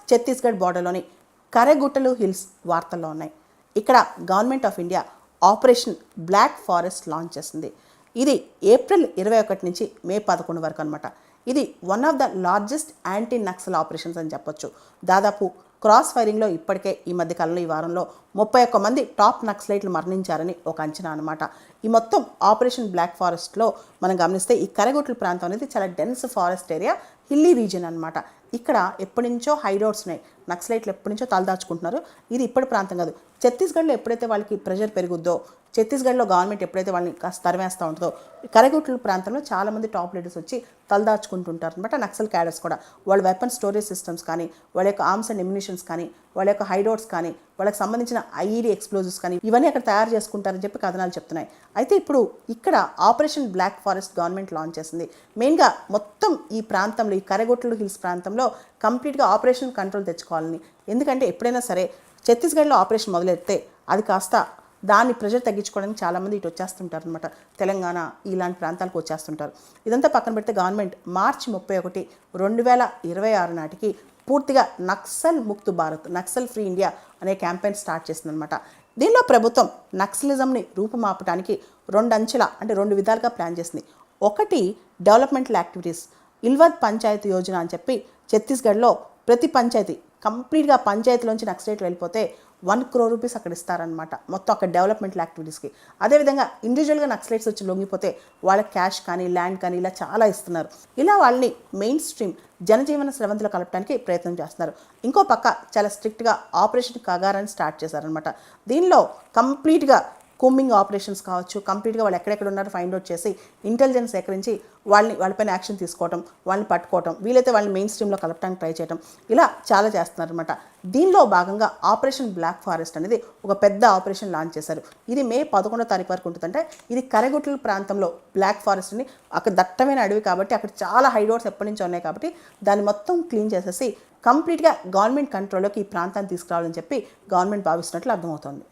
Chhattisgarh బార్డర్లోని కరెగుట్టలు hills వార్తల్లో ఉన్నాయి. ఇక్కడ government of India operation black forest launch చేసింది. ఇది ఏప్రిల్ 21 నుంచి మే 11 వరకు అనమాట. ఇది one of the largest anti Naxal operations అని చెప్పొచ్చు. దాదాపు క్రాస్ ఫైరింగ్లో ఇప్పటికే ఈ మధ్యకాలంలో ఈ వారంలో 31 మంది టాప్ నక్సలైట్లు మరణించారని ఒక అంచనా అనమాట. ఈ మొత్తం ఆపరేషన్ బ్లాక్ ఫారెస్ట్లో మనం గమనిస్తే ఈ కరెగుట్ల ప్రాంతం అనేది చాలా dense forest area, hilly reason అనమాట. ఇక్కడ ఎప్పటి నుంచో హైడౌట్స్ ఉన్నాయి. నక్సలైట్లు ఎప్పటి నుంచో తలదాచుకుంటున్నారు. ఇది ఇప్పటి ప్రాంతం కాదు. ఛత్తీస్గఢ్లో ఎప్పుడైతే వాళ్ళకి ప్రెషర్ పెరుగుద్దో, ఛత్తీస్గఢ్లో గవర్నమెంట్ ఎప్పుడైతే వాళ్ళని కాస్త తరిమేస్తూ ఉంటుందో, కరెగుట్ల ప్రాంతంలో చాలామంది టాప్ లీడర్స్ వచ్చి తలదాచుకుంటుంటారు అనమాట. నక్సల్ క్యాడర్స్ కూడా వాళ్ళ వెపన్ స్టోరేజ్ సిస్టమ్స్ కానీ, వాళ్ళ యొక్క ఆర్మ్స్ అండ్ ఎమ్యునిషన్స్ కానీ, వాళ్ళ యొక్క హైడౌట్స్ కానీ, వాళ్ళకి సంబంధించిన ఐఈడీ ఎక్స్ప్లోజివ్స్ కానీ ఇవన్నీ అక్కడ తయారు చేసుకుంటారని చెప్పి కథనాలు చెప్తున్నాయి. అయితే ఇప్పుడు ఇక్కడ operation black forest government launch చేసింది. మెయిన్గా మొత్తం ఈ ప్రాంతంలో, ఈ కరెగుట్టలు హిల్స్ ప్రాంతంలో కంప్లీట్గా ఆపరేషన్ కంట్రోల్ తెచ్చుకోవాలని. ఎందుకంటే ఎప్పుడైనా సరే ఛత్తీస్గఢ్లో ఆపరేషన్ మొదలెడితే అది కాస్త దాన్ని ప్రెషర్ తగ్గించుకోవడానికి చాలామంది ఇటు వచ్చేస్తుంటారు అనమాట. తెలంగాణ ఇలాంటి ప్రాంతాలకు వచ్చేస్తుంటారు. ఇదంతా పక్కన పెడితే గవర్నమెంట్ మార్చి 31, 2026 నాటికి పూర్తిగా నక్సల్ ముక్త్ భారత్, నక్సల్ ఫ్రీ ఇండియా అనే క్యాంపెయిన్ స్టార్ట్ చేసిందనమాట. దీనిలో ప్రభుత్వం నక్సలిజంని రూపుమాపడానికి 2 అంచెల అంటే 2 విధాలుగా ప్లాన్ చేసింది. ఒకటి డెవలప్మెంటల్ యాక్టివిటీస్, ఇల్వద్ పంచాయతీ యోజన అని చెప్పి ఛత్తీస్గఢ్లో ప్రతి పంచాయతీ కంప్లీట్గా పంచాయతీలోంచి నక్సలైట్లు వెళ్ళిపోతే 1 crore రూపీస్ అక్కడ ఇస్తారనమాట, మొత్తం అక్కడ డెవలప్మెంటల్ యాక్టివిటీస్కి. అదేవిధంగా ఇండివిజువల్గా నక్సలైట్స్ వచ్చి లొంగిపోతే వాళ్ళకి క్యాష్ కానీ, ల్యాండ్ కానీ ఇలా చాలా ఇస్తున్నారు. ఇలా వాళ్ళని మెయిన్ స్ట్రీమ్ జనజీవన స్రవంతిలో కలపడానికి ప్రయత్నం చేస్తున్నారు. ఇంకో పక్క చాలా స్ట్రిక్ట్గా ఆపరేషన్ కగారాన్ని స్టార్ట్ చేశారనమాట. దీనిలో కంప్లీట్గా కూంబింగ్ ఆపరేషన్స్ కావచ్చు, కంప్లీట్గా వాళ్ళు ఎక్కడెక్కడ ఉన్నారో ఫైండ్ అవుట్ చేసి ఇంటెలిజెన్స్ సేకరించి వాళ్ళపైన యాక్షన్ తీసుకోవటం, వాళ్ళని పట్టుకోవటం, వీలైతే వాళ్ళని మెయిన్ స్ట్రీమ్లో కలపడానికి ట్రై చేయడం, ఇలా చాలా చేస్తున్నారనమాట. దీనిలో భాగంగా ఆపరేషన్ బ్లాక్ ఫారెస్ట్ అనేది ఒక పెద్ద ఆపరేషన్ లాంచ్ చేశారు. ఇది మే 11వ తారీఖు వరకు ఉంటుందంటే ఇది కరెగుట్ల ప్రాంతంలో బ్లాక్ ఫారెస్ట్ని, అక్కడ దట్టమైన అడవి కాబట్టి అక్కడ చాలా హైడౌట్స్ ఎప్పటి నుంచో ఉన్నాయి కాబట్టి దాన్ని మొత్తం క్లీన్ చేసేసి కంప్లీట్గా గవర్నమెంట్ కంట్రోల్లోకి ఈ ప్రాంతాన్ని తీసుకురావాలని చెప్పి గవర్నమెంట్ భావిస్తున్నట్లు అర్థమవుతుంది.